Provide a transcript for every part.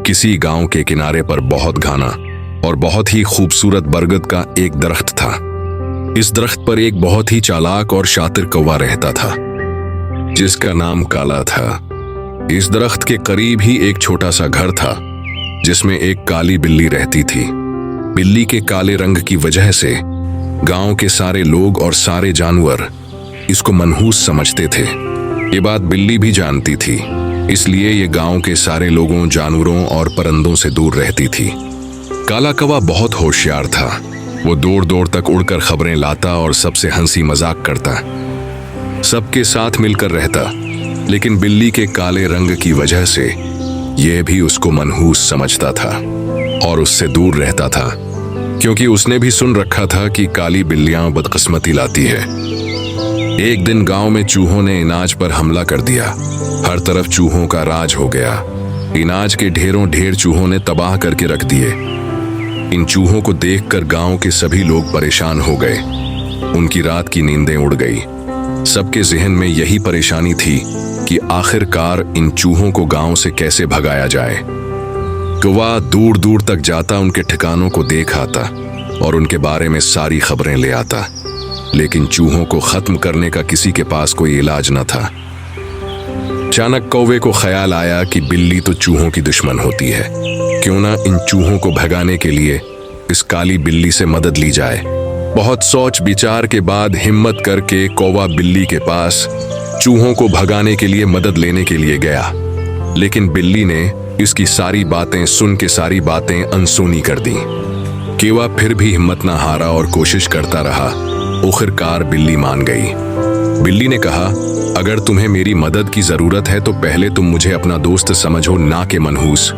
किसी गांव के किनारे पर बहुत घना और बहुत ही खूबसूरत बरगद का एक दरख्त था। इस दरख्त पर एक बहुत ही चालाक और शातिर कौवा रहता था, जिसका नाम काला था। इस दरख्त के करीब ही एक छोटा सा घर था, जिसमें एक काली बिल्ली रहती थी। बिल्ली के काले रंग की वजह से गांव के सारे लोग और सारे जानवर इसको मनहूस समझते थे। ये बात बिल्ली भी जानती थी, इसलिए ये गांव के सारे लोगों, जानवरों और परिंदों से दूर रहती थी। काला कौवा बहुत होशियार था। वो दूर दूर तक उड़कर खबरें लाता और सबसे हंसी मजाक करता, सबके साथ मिलकर रहता। लेकिन बिल्ली के काले रंग की वजह से यह भी उसको मनहूस समझता था और उससे दूर रहता था, क्योंकि उसने भी सुन रखा था कि काली बिल्लियां बदकिस्मती लाती है। एक दिन गांव में चूहों ने इनाज पर हमला कर दिया। हर तरफ चूहों का राज हो गया। इनाज के ढेरों ढेर चूहों ने तबाह करके रख दिए। इन चूहों को देखकर गांव के सभी लोग परेशान हो गए। उनकी रात की नींदें उड़ गई। सबके जहन में यही परेशानी थी कि आखिरकार इन चूहों को गांव से कैसे भगाया जाए। कौवा दूर दूर तक जाता, उनके ठिकानों को देख आता और उनके बारे में सारी खबरें ले आता। लेकिन चूहों को खत्म करने का किसी के पास कोई इलाज न था। अचानक कौवे को ख्याल आया कि बिल्ली तो चूहों की दुश्मन होती है, क्यों ना इन चूहों को भगाने के लिए इस काली बिल्ली से मदद ली जाए। बहुत सोच विचार के बाद हिम्मत करके कौवा बिल्ली के पास चूहों को भगाने के लिए मदद लेने के लिए गया। लेकिन बिल्ली ने इसकी सारी बातें सुन के सारी बातें अनसुनी कर दी। कौवा फिर भी हिम्मत न हारा और कोशिश करता रहा। आखिरकार बिल्ली मान गई। बिल्ली ने कहा, अगर तुम्हें मेरी मदद की जरूरत है तो पहले तुम मुझे अपना दोस्त समझो, ना के मनहूस।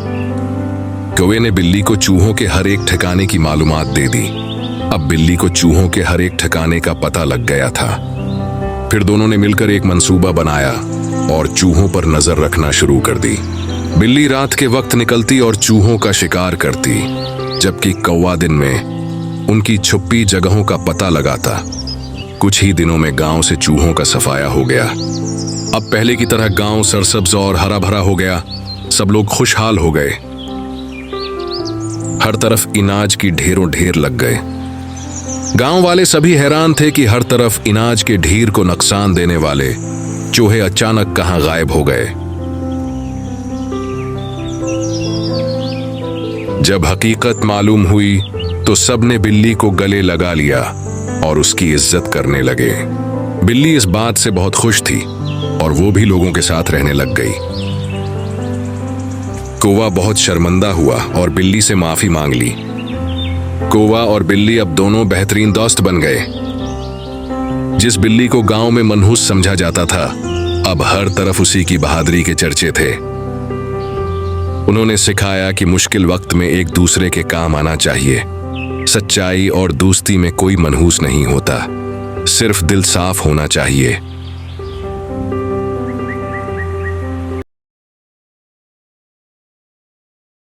कौवे ने बिल्ली को चूहों के हर एक ठिकाने की मालूमात दे दी। अब बिल्ली को चूहों के हर एक ठिकाने का पता लग गया था। फिर दोनों ने मिलकर एक मंसूबा बनाया और चूहों पर नजर रखना शुरू कर दी। बिल्ली रात के वक्त निकलती और चूहों का शिकार करती, जबकि कौवा दिन में उनकी छुपी जगहों का पता लगाता। कुछ ही दिनों में गांव से चूहों का सफाया हो गया। अब पहले की तरह गांव सरसब्ज और हरा भरा हो गया। सब लोग खुशहाल हो गए। हर तरफ इनाज की ढेरों ढेर लग गए। गांव वाले सभी हैरान थे कि हर तरफ इनाज के ढेर को नुकसान देने वाले चूहे अचानक कहां गायब हो गए। जब हकीकत मालूम हुई तो सबने बिल्ली को गले लगा लिया और उसकी इज्जत करने लगे। बिल्ली इस बात से बहुत खुश थी और वो भी लोगों के साथ रहने लग गई। कौवा बहुत शर्मिंदा हुआ और बिल्ली से माफी मांग ली। कौवा और बिल्ली अब दोनों बेहतरीन दोस्त बन गए। जिस बिल्ली को गांव में मनहूस समझा जाता था, अब हर तरफ उसी की बहादुरी के चर्चे थे। उन्होंने सिखाया कि मुश्किल वक्त में एक दूसरे के काम आना चाहिए। सच्चाई और दोस्ती में कोई मनहूस नहीं होता, सिर्फ दिल साफ होना चाहिए।